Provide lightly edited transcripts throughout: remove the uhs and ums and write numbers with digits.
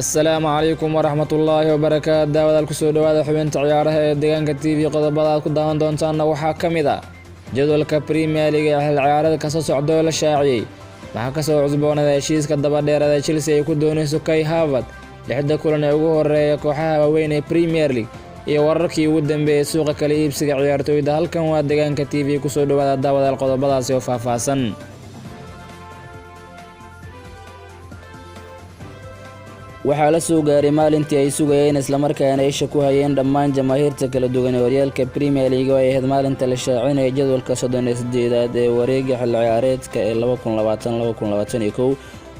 السلام عليكم ورحمة الله وبركاته. داود الكسود وهذا حبين cayaaraha deegaanka TV qodobada aad ku daawan doontaan waxaa kamida jadwalka Premier League ee cayaaraha ka soo socda lashaaciyey waxa ka soo cusboonaaday heshiiska daba dheeraada Chelsea ay ku doonayso cayaaraha lixda kulan ee ugu horeeya kooxaha waaweyn ee Premier League iyo wararkii ugu dambeeyay suuqa kala iibsiga ciyaartoyda halkan waa deegaanka TV ku soo dhawaada daawada qodobadaasi oo faahfaahsan. waxaa la soo gaaray maalintii ay sugayeen isla markaana ay ku hayeen dhammaan jamaahiirta kala duwan ee horyaalka Premier League oo ay ahayd maalinta la shaacinayay jadwalka 38 ee wareegga xilli ciyaareedka ee 2020-2021.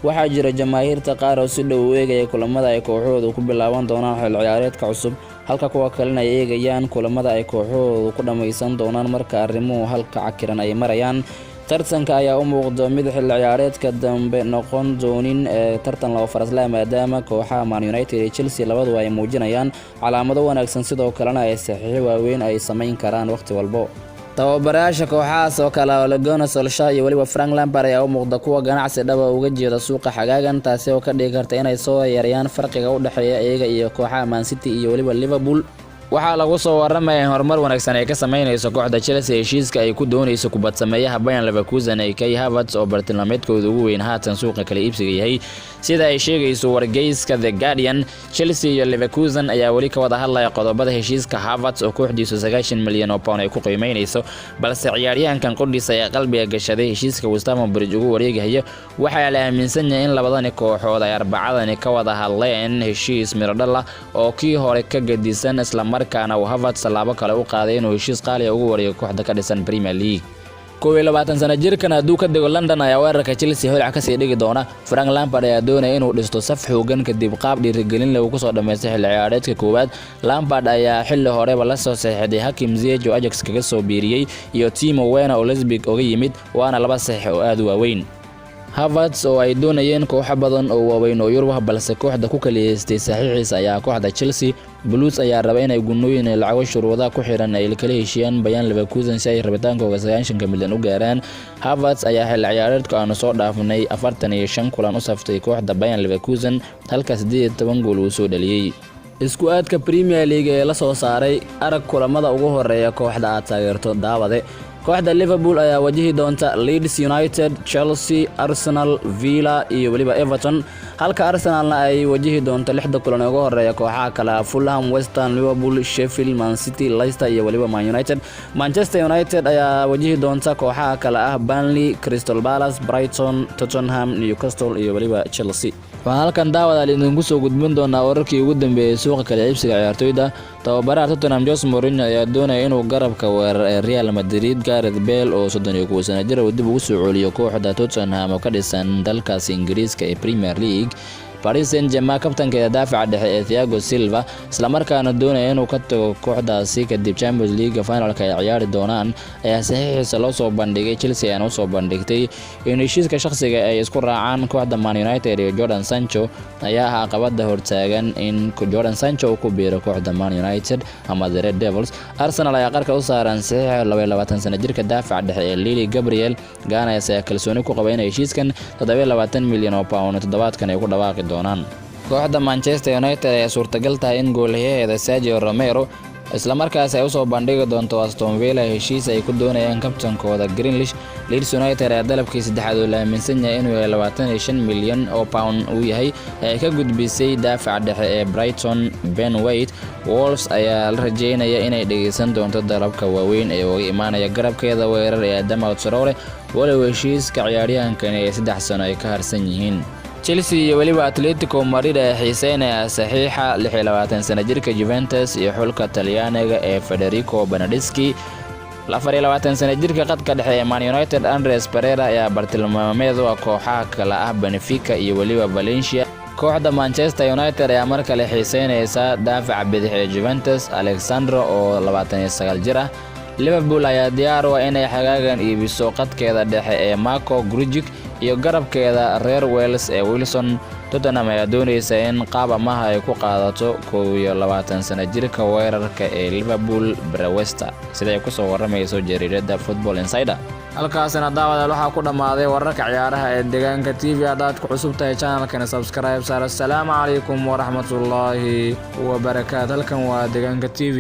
waxaa jira jamaahiirta qaar oo si dhow u eegaya kulamada ay kooxoodu ku bilaaban doonaan xilli ciyaareedka cusub halka kuwa kalena ay eegayaan kulamada ay kooxoodu ku dhameysan doonaan marka arrimuhu halka cakiran ay marayaan. tartanka ayaa u muuqda mid xilli ciyaareedka dambe noqon doonin tartan laba faraslaa maadaama kooxaha Man United iyo Chelsea labadu ay muujinayaan calaamado wanaagsan sidoo kalena ay saxiix waaweyn ay sameyn karaan waqti walba. tababarayaasha kooxahaas oo kale Ole Gunnar Solskjaer iyo waliba Frank Lampard ayaa u muuqda kuwa ganacsi dhaba uga jeeda suuqa xagaagan taasi oo ka dhigi karta inay soo yareeyaan farqiga u dhaxeeya iyaga iyo kooxaha Man City iyo waliba Liverpool. waxaa lagu soo waramayaa horumar wanaagsan ay ka sameynayso kooxda Chelsea heshiiska ay ku doonayso kubad sameeyaha Bayern Leverkusen ee Kai Havertz oo bartilmaameedkooda ugu weyn haatan suuqa kala iibsiga yahay sida ay sheegayso wargeyska The Guardian. Chelsea iyo Leverkusen ayaa wali ka wada hadlaya qodobada heshiiska Havertz oo kooxdiisu 90 milyan oo pound ay ku qiimeynayso balse ciyaaryahankan qodhiisa ay qalbiga gashaday heshiiska Stamford Bridge ugu wareegaya. waxaa la aaminsan yahay in labadani kooxood ay arbacadani ka wada hadleen heshiis miradhal ah oo kii hore ka gadisan isla markaana uu Havertz salaabo kale u qaaday inuu heshiis qaali ah ugu wareego kooxda ka dhisan Premier League. 22 sano jirkan hadduu ka dego London ayaa weerarka Chelsea holac ka sii dhigi doona. Frank Lampard ayaa doonaya inuu dhisto saf xoogan kadib qaab dhiirigelin leh uu ku soo dhameystay xilli ciyaareedka koowaad. Lampard ayaa xilli horeba la soo saxiixday Hakim Ziyech oo Ajax kaga soo biiriyay iyo Timo Werner oo Leipzig uga yimid waana laba saxiix oo aad u waaweyn. Havertz oo ay doonayeen kooxo badan oo waaweyn oo Yurub balse kooxda ku kaliyeystay saxiixiisa ayaa kooxda Chelsea. Blues ayaa raba inay gunooyin lacago shuruudaha ku xiran ay kala heshiiyaan Bayern Leverkusen si ay rabitaankooda 90 milyan u gaaraan. Havertz ayaa xilli ciyaareedka aanu soo dhaafnay 45 kulan u saftay kooxda Bayern Leverkusen halka 18 gool uu soo dhaliyay. isku aadka Premier League ee la soo saaray arag kulamada ugu horeeya kooxda aad taageerto daawade. kooxda Liverpool ayaa wajihi doonta Leeds United, Chelsea, Arsenal, Villa iyo waliba Everton halka Arsenalna ay wajihi doonto lixda kulan ee ugu horeeya kooxaha kala Fulham, West Ham, Liverpool, Sheffield, Man City, Leicester iyo waliba Man United. Manchester United ayaa wajihi doonta kooxaha kala Burnley, Crystal Palace, Brighton, Tottenham, Newcastle iyo waliba Chelsea. waxaan halkan daawada idinku soo gudbin doonaa wararkii ugu dambeeyay suuqa kala iibsiga ciyaartoyda. tababaraha Tottenham Jose Mourinho ayaa doonaya inuu garabka weerar ee Real Madrid Gareth Bale oo 31 sano jir ah dib ugu soo celiyo kooxda Tottenham oo ka dhisan dalkaas Ingiriiska ee Premier League. Paris Saint-Germain kabtanka daafaca dhexe ee Thiago Silva isla markaana doonaya inuu ka tago kooxdaasi kadib Champions League finalka ay ciyaari doonaan ayaa saxiixiisa loo soo bandhigay. Chelsea ayaa u soo bandhigtay in heshiiska shakhsiga ay isku raacaan kooxda Man United iyo Jadon Sancho ayaa ahaa caqabada hortaagan in Jadon Sancho uu ku biiro kooxda Man United ama The Red Devils. Arsenal ayaa qarka u saaran saxiix 22 sano jirka daafaca dhexe ee Lily Gabriel Gaana ayaa kalsooni ku qaba in heshiiskan 27 milyan oo pound toddobaadkan ay ku dhawaaqi doonaan. kooxda Manchester United ayaa suurtagal tahay in goolhayaheeda Sergio Romero isla markaas ay u soo bandhigi doonto Aston Villa heshiis ay ku doonayaan kabtankooda Grealish. Leeds United ayaa dalabkii saddexaad oo la aaminsan yahay inuu 25 milyan oo pound uu yahay ay ka gudbisay daafaca dhexe ee Brighton Ben White. Wolves ayaa la rajeynaya inay dhageysan doonto dalabka waaweyn ee uga imaanaya garabkeeda weerar ee Adama Traore walow heshiiska ciyaaryahankan ee 3 sano ay ka harsan yihiin. Chelsea iyo waliba Atletico Madrid ayaa xiiseynaya saxiixa 26 sano jirka Juventus iyo xulka Talyaaniga ee Federico Bernardeschi. 24 sano jirka qadka dhexe ee Man United Andres Pereira ayaa bartilmaameed u ah kooxaha kala Benfica iyo waliba Valencia. kooxda Manchester United ayaa mar kale xiiseynaysa daafaca bidix ee Juventus Alexandro oo 29 jir ah. Liverpool ayaa diyaar u ah inay xagaagan iibiso qadkeeda dhexe ee Marco Grujic iyo garabkeeda reer Wales ee Wilson. Tottenham ayaa doonaysa in qaab amaah ay ku qaadato 21 sano jirka weerarka ee Liverpool Brewster, sida ay ku soo waramayso jariirada Football Insider. halkaasina daawadayaal waxaa ku dhamaaday wararka ciyaaraha ee deegaanka TV. haddaad ku cusub tahay channelkana subscribe saar. Assalaamu calaykum waraxmatullaahi wabarakaatuh. halkan waa deegaanka TV.